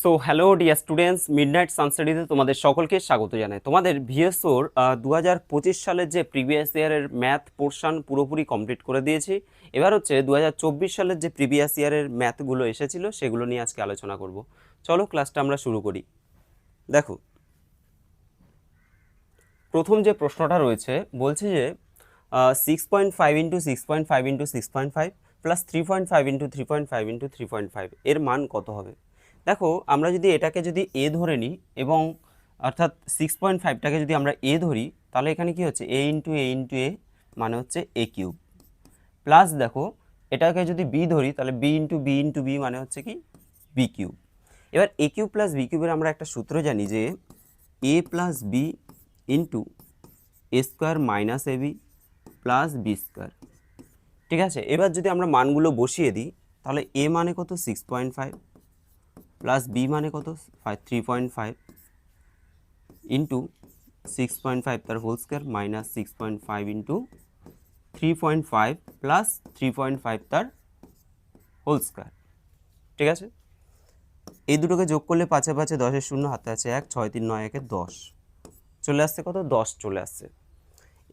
So hello dear students, midnight সানস্টাডিতে তোমাদের সকলকে স্বাগত জানাই। তোমাদের ভিএসওর 2025 সালের যে প্রিভিয়াস ইয়ারের ম্যাথ পোর্শন পুরোপুরি কমপ্লিট করে দিয়েছি। এবার হচ্ছে 2024 সালের যে প্রিভিয়াস ইয়ারের ম্যাথগুলো এসেছিলো সেগুলো নিয়ে আজকে আলোচনা করব। চলো ক্লাসটা আমরা শুরু করি। দেখো, প্রথম যে প্রশ্নটা রয়েছে বলছে যে 6.5 into 6.5 into 6.5 plus 3.5 into 3.5 into 3.5 এর মান কত হবে। দেখো, আমরা যদি এটাকে যদি এ ধরে নিই এবং অর্থাৎ 6.5টাকে যদি আমরা এ ধরি, তাহলে এখানে কি হচ্ছে এ ইন্টু এ মানে হচ্ছে এ কিউব, প্লাস দেখো এটাকে যদি বি ধরি তাহলে বি ইন্টু বি মানে হচ্ছে কি বি কিউব। এবার এ কিউব প্লাস বি কিউবের আমরা একটা সূত্র জানি যে এ plus B into A square minus A B plus b square. ঠিক আছে, এবার যদি আমরা মানগুলো বসিয়ে দিই তাহলে এ মানে কত 6.5 প্লাস বি মানে কত 3.5 ইন্টু 6.5 তার whole square minus 6.5 into 3.5 plus 3.5 তার হোল স্কোয়ার। ঠিক আছে, এই দুটোকে যোগ করলে 5 5 10 শূন্য, হাতে আছে 1, 6 3 9 1 10 চলে আসছে কত 10 চলে আসছে।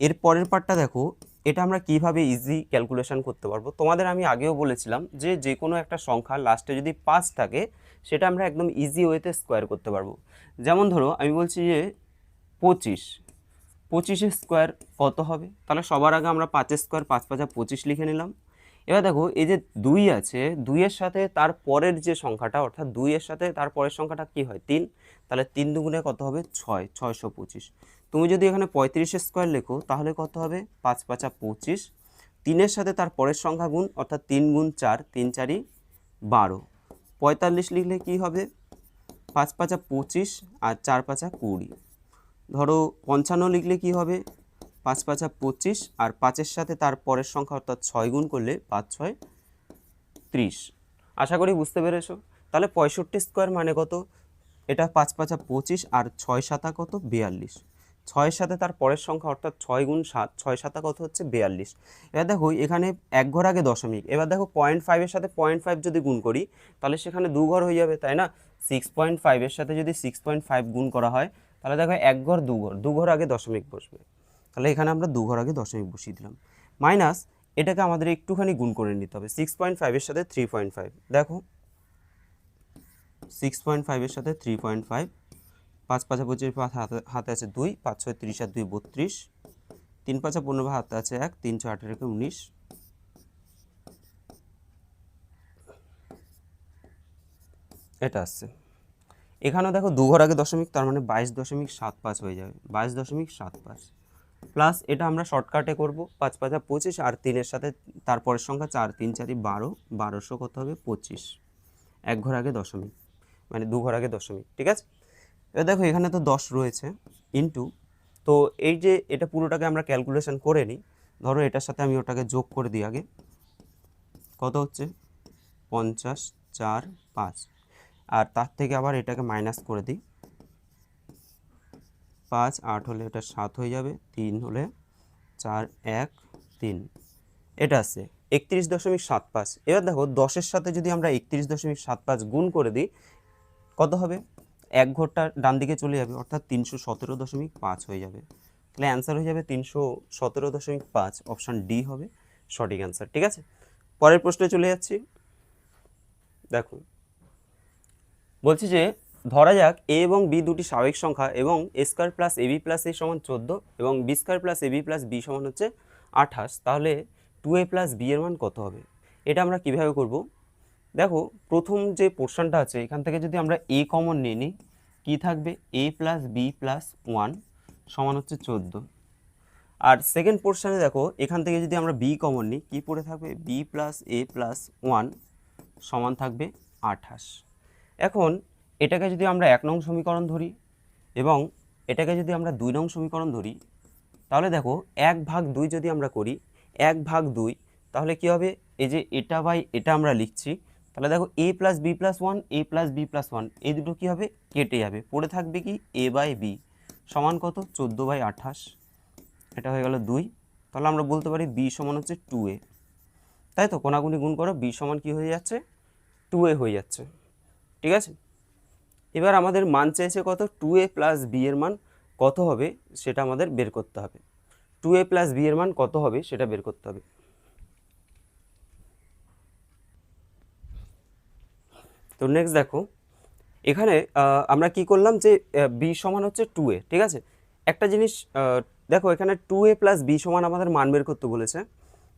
এর পরের পার্টটা দেখো, এটা আমরা কিভাবে ইজি ক্যালকুলেশন করতে পারবো। তোমাদের আমি আগেও বলেছিলাম যে যে কোনো একটা সংখ্যা লাস্টে যদি 5 থাকে সেটা আমরা একদম ইজি ওয়েতে স্কোয়ার করতে পারবো। যেমন ধরো আমি বলছি যে 25 স্কোয়ার কত হবে, তাহলে সবার আগে আমরা 5 স্কোয়ার 5 5 25 লিখে নিলাম। এবার দেখো এই যে 2 আছে, 2-এর সাথে তার পরের যে সংখ্যাটা অর্থাৎ 2-এর সাথে তার পরের সংখ্যাটা কি হয় 3, তাহলে 3 দুগুণে কত হবে 6, 625। তুমি যদি এখানে 35 স্কোয়ার লেখো তাহলে কত হবে 5 5 25, 3-এর সাথে তার পরের সংখ্যা গুণ অর্থাৎ 3 গুণ 4, 3 4 12, 45 লিখলে কি হবে 5 5 25 আর 4 5 20। ধরো 55 লিখলে কি হবে 5 5 25 আর 5-এর সাথে তার পরের সংখ্যা অর্থাৎ 6 গুণ করলে 5 6 30। আশা করি বুঝতে পেরেছো। তাহলে 65 স্কোয়ার মানে কত, এটা 5 5 25 আর 6 7 কত 42, 6-এর সাথে তার পরের সংখ্যা অর্থাৎ 6 গুণ 7, 6 7 কত হচ্ছে 42। এবার দেখো এখানে এক ঘর আগে দশমিক, এবার দেখো 0.5-এর সাথে 0.5 যদি গুণ করি তাহলে সেখানে দু ঘর হয়ে যাবে, তাই না। 6.5-এর সাথে যদি 6.5 গুণ করা হয় তাহলে দেখো এক ঘর দু ঘর আগে দশমিক বসবে, তাহলে এখানে আমরা দু ঘর আগে দশমিক বসিয়ে দিলাম। মাইনাস এটাকে আমাদের একটুখানি গুণ করে নিতে হবে 6.5-এর সাথে 3.5। দেখো 6.5-এর সাথে 3.5, 5 5 25 হাতে আছে 2, 5 6 30 আর 2 32, 3 5 15 হাতে আছে 1, 3 6 18 19, এটা আসছে। এখানেও দেখো দু ঘর আগে দশমিক, তার মানে 22.75 হয়ে যাবে, 22.75 প্লাস এটা আমরা শর্টকাটে করব 5 5 25 আর 3-এর সাথে তারপরের সংখ্যা 4 3 4 12, 1200 কত হবে 25, এক ঘর আগে দশমিক মানে দু ঘর আগে দশমিক। ঠিক আছে, এবার দেখো এখানে তো 10 রয়েছে ইন্টু, তো এই যে এটা পুরোটাকে আমরা ক্যালকুলেশন করে নিই। ধরো এটার সাথে আমি ওটাকে যোগ করে দিই আগে, কত হচ্ছে 50 4 5, আর তার থেকে আবার এটাকে মাইনাস করে দিই, 5 8 হলে এটা 7 হয়ে যাবে, 3 হলে 4 1 3, এটা আছে 31.75। এবার দেখো 10-এর সাথে যদি আমরা 31.75 গুণ করে দিই কত হবে, এক ঘরটা ডান দিকে চলে যাবে অর্থাৎ 317.5 হয়ে যাবে। তাহলে অ্যান্সার হয়ে যাবে 317.5, অপশান ডি হবে সঠিক অ্যান্সার। ঠিক আছে, পরের প্রশ্নে চলে যাচ্ছি। দেখো বলছি যে ধরা যাক এ এবং বি দুটি স্বাভাবিক সংখ্যা এবং A square plus AB plus A সমান 14 এবং B square plus AB plus B সমান হচ্ছে 28, তাহলে 2a প্লাস বি এর মান কত হবে। এটা আমরা কিভাবে করব। দেখো প্রথম যে পোর্শনটা আছে এখান থেকে যদি আমরা এ কমন নিয়ে নিই, কী থাকবে এ প্লাস বি প্লাস 1 সমান হচ্ছে 14, আর সেকেন্ড পোর্শনে দেখো এখান থেকে যদি আমরা বি কমন নিই কী পড়ে থাকবে বি প্লাস এ প্লাস 1 সমান থাকবে 28। এখন এটাকে যদি আমরা 1 নং সমীকরণ ধরি এবং এটাকে যদি আমরা 2 নং সমীকরণ ধরি, তাহলে দেখো 1/2 যদি আমরা করি 1/2, তাহলে কি হবে এই যে এটা বাই এটা আমরা লিখছি, তাহলে দেখো এ প্লাস বি প্লাস 1 এ প্লাস বি প্লাস 1 এই দুটো কী হবে কেটে যাবে, পড়ে থাকবে কি এ বাই বি সমান কত 14/28, এটা হয়ে গেল 2। তাহলে আমরা বলতে পারি বি সমান হচ্ছে 2a, তাই তো কোনাকুনি গুণ করো বি সমান কি হয়ে যাচ্ছে 2a হয়ে যাচ্ছে। ঠিক আছে, এবার আমাদের মান চাইছে কত, 2a প্লাস বি এর মান কত হবে সেটা আমাদের বের করতে হবে। 2a প্লাস বি এর মান কত হবে সেটা বের করতে হবে। তো নেক্সট দেখো, এখানে আমরা কি করলাম যে বি সমান হচ্ছে 2a, ঠিক আছে। একটা জিনিস দেখো, এখানে 2a প্লাস বি সমান আমাদের মান বের করতে বলেছে।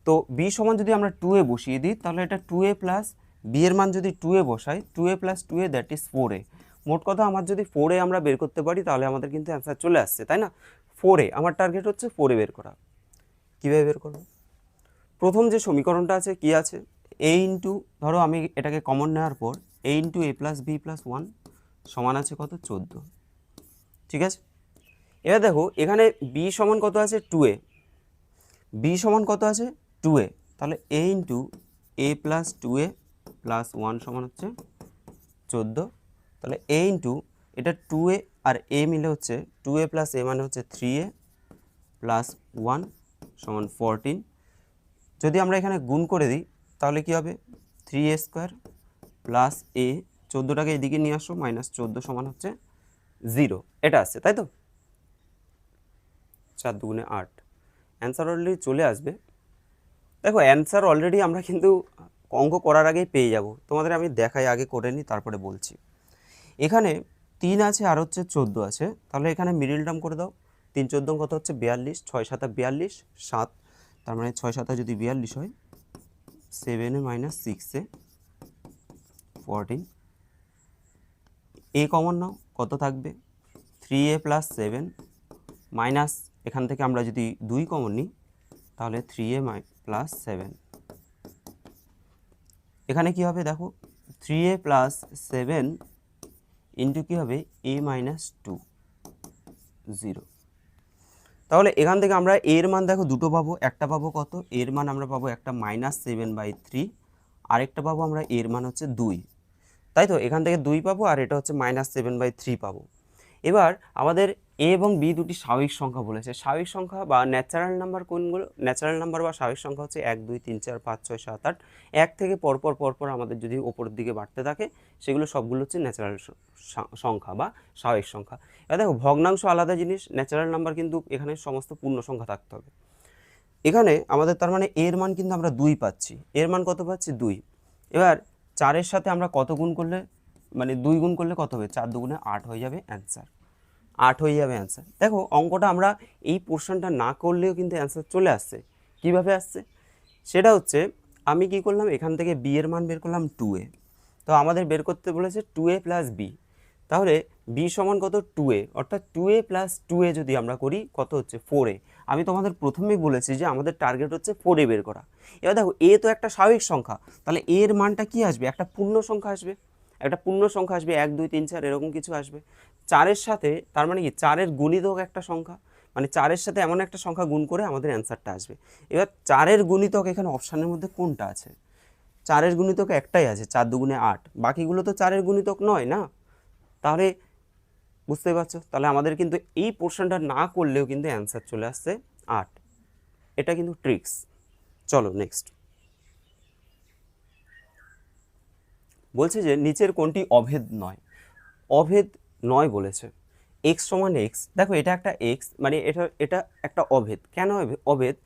তো বি সমান যদি আমরা 2a বসিয়ে দিই, তাহলে এটা 2a প্লাস বি এর মান যদি 2a বসাই, 2a plus 2a that is 4a। মোট কথা আমার যদি 4a আমরা বের করতে পারি তাহলে আমাদের কিন্তু অ্যান্সার চলে আসছে, তাই না। 4a আমার টার্গেট হচ্ছে 4a বের করা। কীভাবে বের করবো? প্রথম যে সমীকরণটা আছে কি আছে, a ইন্টু, ধরো আমি এটাকে কমন নেওয়ার পর a into A plus B plus 1 সমান আছে কত, 14, ঠিক আছে। এবার দেখো এখানে b সমান কত আছে, 2a, b সমান কত আছে 2a, তাহলে a into A plus 2a plus 1 সমান হচ্ছে 14, তাহলে a ইন্টু এটা 2a আর a মিলে হচ্ছে 2a প্লাস a মানে হচ্ছে 3a প্লাস 1 সমান 14। যদি আমরা এখানে গুণ করে দিই তাহলে কি হবে, 3a স্কোয়ার প্লাস a, 14টাকে এদিকে নিয়ে আসো, মাইনাস 14 সমান হচ্ছে 0, এটা আসছে, তাই তো। 4 দুগুণে 8, অ্যান্সার অলরেডি চলে আসবে। দেখো অ্যান্সার অলরেডি আমরা কিন্তু অঙ্ক করার আগেই পেয়ে যাব, তোমাদের আমি দেখাই, আগে করে নিই তারপরে বলছি। এখানে 3 আছে আর হচ্ছে 14 আছে, তাহলে এখানে মিডিল টার্ম করে দাও। 3 14 কত হচ্ছে 42, 6 7 42, 7, তার মানে 6 7 যদি 42 হয়, 7 মাইনাস 6 14, a কমন নাও, কত থাকবে 3a প্লাস 7 মাইনাস, এখান থেকে আমরা যদি 2 কমন নিই তাহলে 3a প্লাস 7, এখানে কি হবে দেখো 3a প্লাস 7 ইন্টু কী হবে a মাইনাস 2, 0। তাহলে এখান থেকে আমরা এর মান দেখো দুটো পাবো, একটা পাবো কত, এর মান আমরা পাবো একটা -7/3, আরেকটা পাবো আমরা এর মান হচ্ছে 2, তাই তো। এখান থেকে 2 পাবো আর এটা হচ্ছে -7/3 পাবো। এবার আমাদের এ এবং বি দুটি স্বাভাবিক সংখ্যা বলেছে। স্বাভাবিক সংখ্যা বা ন্যাচারাল নাম্বার কোনগুলো, ন্যাচারাল নাম্বার বা স্বাভাবিক সংখ্যা হচ্ছে 1 2 3 4 5 6 7 8, এক থেকে পরপর আমাদের যদি ওপরের দিকে বাড়তে থাকে সেগুলো সবগুলো হচ্ছে ন্যাচারাল সংখ্যা বা স্বাভাবিক সংখ্যা। এবার দেখো ভগ্নাংশ আলাদা জিনিস, ন্যাচারাল নাম্বার কিন্তু এখানে সমস্ত পূর্ণ সংখ্যা থাকতে হবে। এখানে আমাদের তার মানে এর মান কিন্তু আমরা 2 পাচ্ছি, এর মান কত পাচ্ছি 2। এবার 4-এর সাথে আমরা কত গুণ করলে, মানে 2 গুণ করলে কত হবে, 4 দুগুণে 8 হয়ে যাবে অ্যান্সার, 8 হয়ে যাবে অ্যান্সার। দেখো অঙ্কটা আমরা এই পোর্শনটা না করলেও কিন্তু অ্যান্সার চলে আসছে। কিভাবে আসছে সেটা হচ্ছে, আমি কি করলাম, এখান থেকে বি এর মান বের করলাম 2a, তো আমাদের বের করতে বলেছে 2a প্লাস বি, তাহলে বি সমান কত 2a, অর্থাৎ 2a প্লাস 2a যদি আমরা করি কত হচ্ছে 4a। আমি তোমাদের প্রথমেই বলেছি যে আমাদের টার্গেট হচ্ছে 4a বের করা। এবার দেখো এ তো একটা স্বাভাবিক সংখ্যা, তাহলে এর মানটা কি আসবে, একটা পূর্ণ সংখ্যা আসবে, একটা পূর্ণ সংখ্যা আসবে, 1 2 3 4 এরকম কিছু আসবে। 4-এর সাথে তার মানে কি 4-এর গুণিতক একটা সংখ্যা, মানে 4-এর সাথে এমন একটা সংখ্যা গুণ করে আমাদের অ্যান্সারটা আসবে। এবার 4-এর গুণিতক এখানে অপশানের মধ্যে কোনটা আছে, 4-এর গুণিতক একটাই আছে, 4 দুগুণে 8, বাকিগুলো তো 4-এর গুণিতক নয় না। তাহলে বুঝতে পারছো, তাহলে আমাদের কিন্তু এই পোর্শনটা না করলেও কিন্তু অ্যান্সার চলে আসছে 8, এটা কিন্তু ট্রিক্স। চলো নেক্সট, বলছে যে নিচের কোনটি অভেদ নয়, অভেদ নয় বলেছে। এক্স সমান এক্স, দেখো এটা একটা এক্স, মানে এটা একটা অভেদ। কেন অভেদ,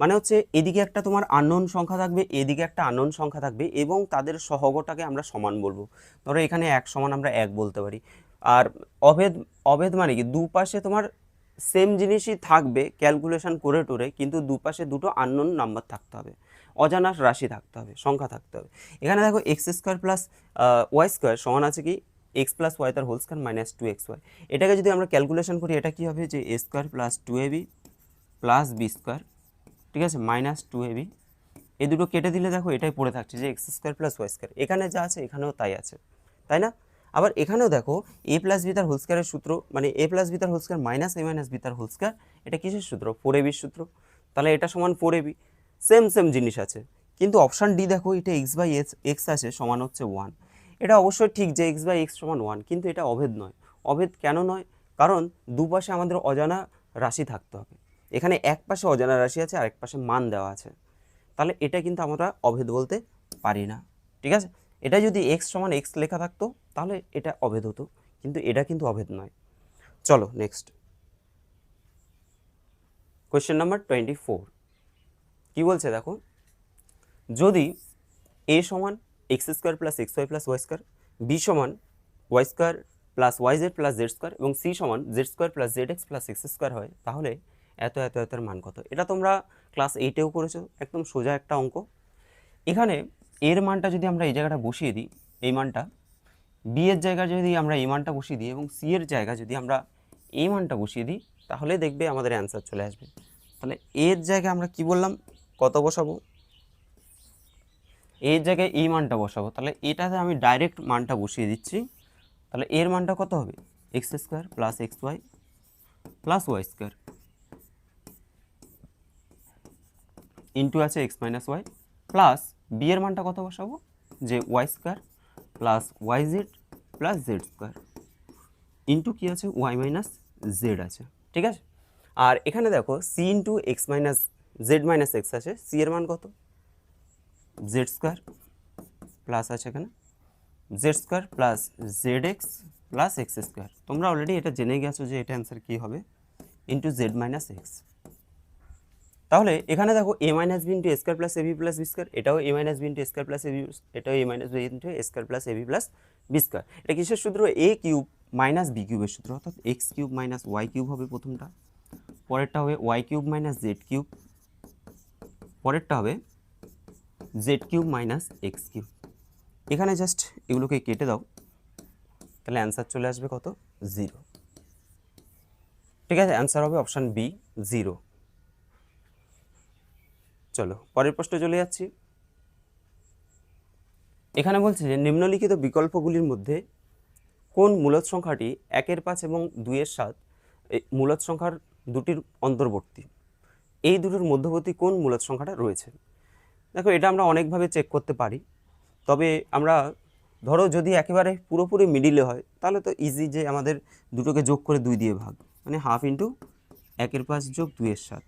মানে হচ্ছে এদিকে একটা তোমার আননোন সংখ্যা থাকবে, এদিকে একটা আননোন সংখ্যা থাকবে, এবং তাদের সহগটাকে আমরা সমান বলবো। ধরো এখানে 1 সমান আমরা 1 বলতে পারি। আর অভেদ, অভেদ মানে কি, দুপাশে তোমার সেম জিনিসই থাকবে ক্যালকুলেশন করে টোরে, কিন্তু দুপাশে দুটো আননোন নাম্বার থাকতে হবে, অজানা রাশি থাকতে হবে, সংখ্যা থাকতে হবে। এখানে দেখো x square plus y square সমান আছে কি এক্স প্লাস ওয়াই তার হোল স্কোয়ার মাইনাস 2xy। এটাকে যদি আমরা ক্যালকুলেশন করি এটা কি হবে, যে a square plus 2ab plus b square, ঠিক আছে, মাইনাস 2ab, এই দুটো কেটে দিলে দেখো এটাই পড়ে থাকছে যে x square plus y square, এখানে যা আছে এখানেও তাই আছে, তাই না। আবার এখানেও দেখো এ প্লাস বি তার হোল স্কোয়ারের সূত্র, মানে এ প্লাস বি তার হোল স্কোয়ার মাইনাস এ মাইনাস বি তার হোল স্কোয়ার, এটা কিসের সূত্র, 4ab সূত্র, তাহলে এটা সমান 4ab, সেম জিনিস আছে। কিন্তু অপশান ডি দেখো, এটা এক্স বাই এক্স আছে সমান হচ্ছে 1, এটা অবশ্যই ঠিক যে এক্স বাই এক্স সমান 1, কিন্তু এটা অভেদ নয়। অভেদ কেন নয়, কারণ দুপাশে আমাদের অজানা রাশি থাকতে হবে, এখানে এক পাশে অজানা রাশি আছে আর এক পাশে মান দেওয়া আছে, তাহলে এটা কিন্তু আমরা অভেদ বলতে পারি না, ঠিক আছে। এটা যদি এক্স সমান এক্স লেখা থাকতো তাহলে এটা অভেদ হতো, কিন্তু এটা কিন্তু অভেদ নয়। চলো নেক্সট কোয়েশ্চেন নাম্বার 24 কি বলছে দেখো, যদি a সমান x square plus x y plus y square, b সমান y square plus y z plus z square এবং সি সমান z square plus z x plus x square হয়, তাহলে এত এত এতের মান কত? এটা তোমরা ক্লাস 8এও করেছো, একদম সোজা একটা অঙ্ক। এখানে এর মানটা যদি আমরা এই জায়গাটা বসিয়ে দিই, এই মানটা বি এর জায়গায় যদি আমরা এই মানটা বসিয়ে দিই এবং সি এর জায়গায় যদি আমরা এই মানটা বসিয়ে দিই, তাহলে দেখবে আমাদের অ্যান্সার চলে আসবে। তাহলে এর জায়গায় আমরা কি বললাম, কত বসাবো? এর জায়গায় এই মানটা বসাবো, তাহলে এটাতে আমি ডাইরেক্ট মানটা বসিয়ে দিচ্ছি। তাহলে এর মানটা কত হবে? X square plus x y plus y square into আছে x minus y, plus b এর মানটা কত বসাবো? যে y square plus y z plus z square into কী আছে? ওয়াই মাইনাস জেড আছে, ঠিক আছে। আর এখানে দেখো C into x minus z minus x আছে, সি এর মান কত? জেড স্কোয়ার প্লাস আছে এখানে z square plus z x plus x square. তোমরা অলরেডি এটা জেনে গেছো যে এটা অ্যান্সার কী হবে, ইন্টু জেড মাইনাস এক্স। তাহলে এখানে দেখো এ minus B into A square plus A B plus b square, এটাও এ minus B into A square plus A B, এটাও এ minus B into A square plus A B plus b square. এটা কিসের সূত্র? এ cube minus B কিউবের সূত্র, অর্থাৎ x cube minus y cube হবে প্রথমটা, পরেরটা হবে y cube minus z cube, পরেরটা হবে z cube minus x cube. এখানে জাস্ট এগুলোকে কেটে দাও, তাহলে অ্যান্সার চলে আসবে কত? 0। ঠিক আছে, অ্যান্সার হবে অপশান বি 0। চলো পরের প্রশ্নে চলে যাচ্ছি। এখানে বলছে যে নিম্নলিখিত বিকল্পগুলির মধ্যে কোন মূলদ সংখ্যাটি 1-5 এবং 2-7 এই মূলদ সংখ্যার দুটির অন্তর্বর্তী? এই দুটোর মধ্যবর্তী কোন মূলদ সংখ্যাটা রয়েছে? দেখো এটা আমরা অনেকভাবে চেক করতে পারি, তবে আমরা ধরো যদি একেবারে পুরোপুরি মিডিলে হয় তাহলে তো ইজি, যে আমাদের দুটোকে যোগ করে 2 দিয়ে ভাগ, মানে হাফ ইন্টু 1-5 যোগ 2-7,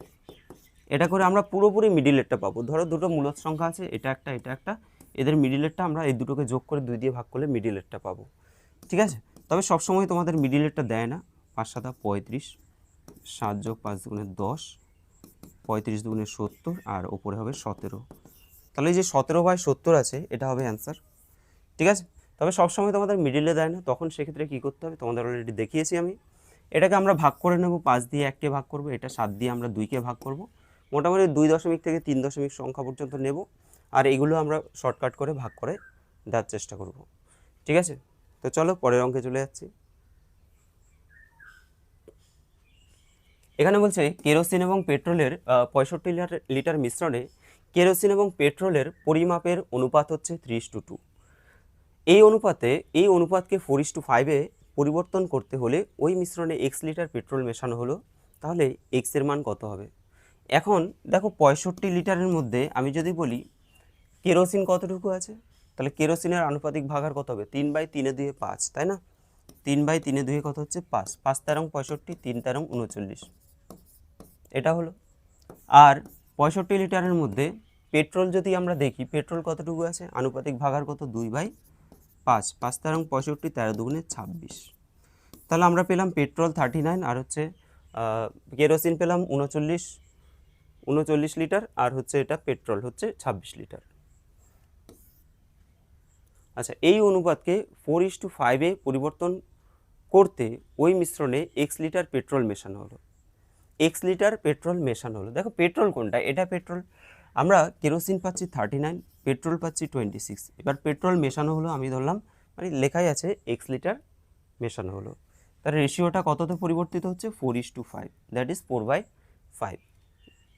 এটা করে আমরা পুরোপুরি মিডিলেরটা পাবো। ধরো দুটো মূলদ সংখ্যা আছে, এটা একটা এটা একটা, এদের মিডিলেরটা আমরা এই দুটোকে যোগ করে 2 দিয়ে ভাগ করলে মিডিলেরটা পাবো, ঠিক আছে। তবে সবসময় তোমাদের মিডিলেরটা দেয় না। 5-7 35, 7 যোগ 5 দুগুণে 10, 35 দুগুণে 70, আর ওপরে হবে 17। তাহলে এই যে 17/70 আছে, এটা হবে অ্যান্সার, ঠিক আছে। তবে সবসময় তোমাদের মিডিলে দেয় না, তখন সেক্ষেত্রে কী করতে হবে তোমাদের অলরেডি দেখিয়েছি আমি। এটাকে আমরা ভাগ করে নেব, 5 দিয়ে 1কে ভাগ করব, এটা 7 দিয়ে আমরা 2কে ভাগ করব, মোটামুটি 2 দশমিক থেকে 3 দশমিক সংখ্যা পর্যন্ত নেব, আর এগুলো আমরা শর্টকাট করে ভাগ করে দেওয়ার চেষ্টা করব, ঠিক আছে। তো চলো পরের অঙ্কে চলে যাচ্ছি। এখানে বলছে কেরোসিন এবং পেট্রোলের 65 লিটার মিশ্রণে কেরোসিন এবং পেট্রোলের পরিমাপের অনুপাত হচ্ছে 3:2। এই অনুপাতকে 4:5-এ পরিবর্তন করতে হলে ওই মিশ্রণে এক্স লিটার পেট্রোল মেশানো হলো, তাহলে এক্স এর মান কত হবে? এখন দেখো 65 লিটারের মধ্যে আমি যদি বলি কেরোসিন কতটুকু আছে, তাহলে কেরোসিনের আনুপাতিক ভাগার কত হবে? 3/3 5, তাই না? 3/3 কত হচ্ছে? 5, 5 তেরং 65, 3 তেরং 39, এটা হলো। আর 65 লিটারের মধ্যে পেট্রোল যদি আমরা দেখি, পেট্রোল কতটুকু আছে? আনুপাতিক ভাগার কত? 2/5, 5 তেরং 65, 13 দুগুণে 26। তাহলে আমরা পেলাম পেট্রোল 39, আর হচ্ছে কেরোসিন পেলাম 39 লিটার, আর হচ্ছে এটা পেট্রোল হচ্ছে 26 লিটার। আচ্ছা, এই অনুপাতকে 4:5-এ পরিবর্তন করতে ওই মিশ্রণে এক্স লিটার পেট্রোল মেশানো হলো। এক্স লিটার পেট্রোল মেশানো হলো, দেখো পেট্রোল কোনটা? এটা পেট্রোল। আমরা কেরোসিন পাচ্ছি 39, পেট্রোল পাচ্ছি 26। এবার পেট্রোল মেশানো হলো, আমি ধরলাম মানে লেখাই আছে এক্স লিটার মেশানো হলো, তার রেশিওটা কততে পরিবর্তিত হচ্ছে? 4:5, দ্যাট ইজ 4/5।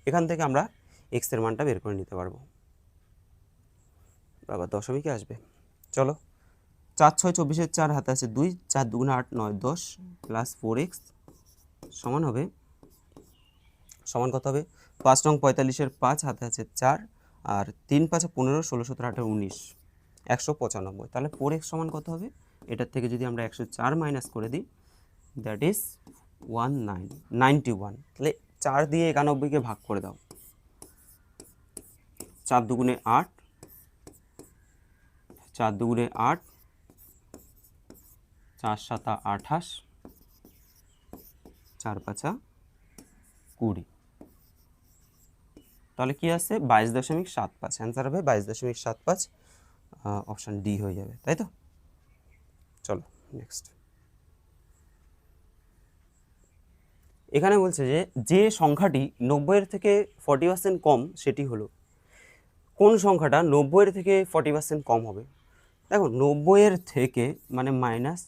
এখান থেকে আমরা এক্সের মানটা বের করে নিতে পারবো। বাবা দশমিকে আসবে। চলো 4 6 24-এর 4 হাতে আছে 2, 4 দুগুণে 8 9 10 প্লাস 4x সমান হবে, সমান কত হবে? 5 নং 45-এর 5 হাতে আছে 4, আর 3 5 15 16 17 18 19 195। তাহলে 4x সমান কত হবে? এটার থেকে যদি আমরা 104 মাইনাস করে দিই, দ্যাট ইজ 91। তাহলে 4 দিয়ে 91কে ভাগ করে দাও, 4 দুগুণে 8, 4 দুগুণে 8, 4 7 28, 4 5 20। তাহলে কি আসছে 22.75, অ্যান্সার হবে 22.75, অপশান ডি হয়ে যাবে, তাই তো। চলো নেক্সট। এখানে বলছে যে যে সংখ্যাটি 90-এর থেকে 40% কম সেটি হলো, কোন সংখ্যাটা 90-এর থেকে 40% কম হবে? দেখো 90-এর থেকে মানে মাইনাস,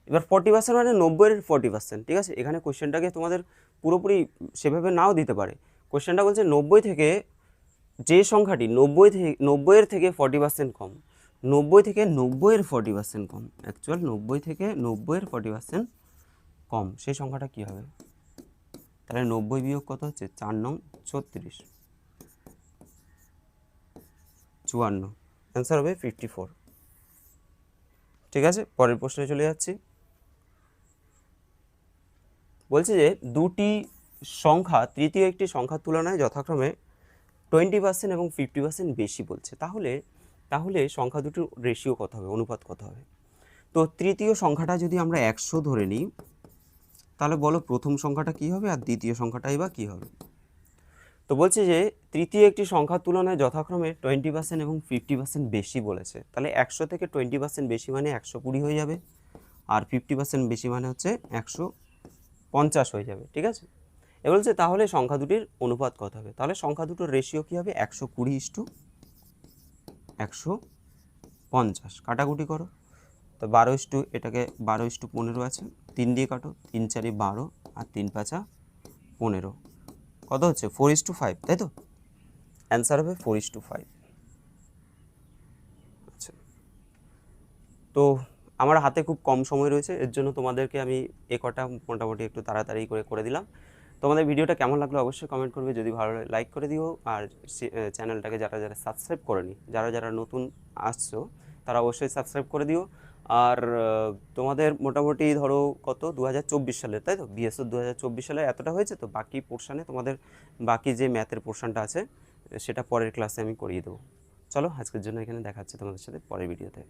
এবার 40% মানে 90-এর 40%, ঠিক আছে। এখানে কোশ্চেনটাকে তোমাদের পুরোপুরি সেভাবে নাও দিতে পারে। কোশ্চেনটা বলছে 90 থেকে যে সংখ্যাটি 90-এর থেকে 40% কম, 90 থেকে 90-এর 40% কম, অ্যাকচুয়াল 90 থেকে 90-এর 40% কম, সেই সংখ্যাটা কী হবে? তাহলে 90 বিয়োগ কত হচ্ছে 4 নং 36, 54, অ্যান্সার হবে 54। ঠিক আছে, পরের প্রশ্নে চলে যাচ্ছি। বলছে যে দুটি সংখ্যা তৃতীয় একটি সংখ্যার তুলনায় যথাক্রমে 20% এবং 50% বেশি বলছে, তাহলে সংখ্যা দুটির রেশিও কত হবে, অনুপাত কত হবে? তো তৃতীয় সংখ্যাটা যদি আমরা 100 ধরে নিই, তাহলে বলো প্রথম সংখ্যাটা কি হবে আর দ্বিতীয় সংখ্যাটাই বা কী হবে? তো বলছে যে তৃতীয় একটি সংখ্যার তুলনায় যথাক্রমে 20% এবং 50% বেশি বলেছে, তাহলে 100 থেকে 20% বেশি মানে 120 হয়ে যাবে, আর 50% বেশি মানে হচ্ছে 150 হয়ে যাবে, ঠিক আছে। এ বলছে তাহলে সংখ্যা দুটির অনুপাত কত হবে? তাহলে সংখ্যা দুটোর রেশিও কী হবে? 120:150, কাটাকুটি করো। তো 12 এটাকে 12:15 আছে, 3 দিয়ে কাটো, 3 4 12 আর 3 5 15, কত হচ্ছে 4:5, তাই তো। অ্যান্সার হবে 4:5। আচ্ছা, তো আমার হাতে খুব কম সময় রয়েছে, এর জন্য তোমাদেরকে আমি এ কটা মোটামুটি একটু তাড়াতাড়ি করে দিলাম। তোমাদের ভিডিওটা কেমন লাগলো অবশ্যই কমেন্ট করবে, যদি ভালো লাগে লাইক করে দিও, আর চ্যানেলটাকে যারা সাবস্ক্রাইব করেনি, যারা নতুন আসছো তারা অবশ্যই সাবস্ক্রাইব করে দিও। আর তোমাদের মোটামুটি ধরো কত 2024 সালের, তাই তো, বিএসও 2024 সালে এতটা হয়েছে, তো বাকি পোর্শানে তোমাদের বাকি যে ম্যাথের পোর্শনটা আছে সেটা পরের ক্লাসে আমি করিয়ে দেবো। চলো আজকের জন্য এখানে দেখা হচ্ছে তোমাদের সাথে পরের ভিডিওতে।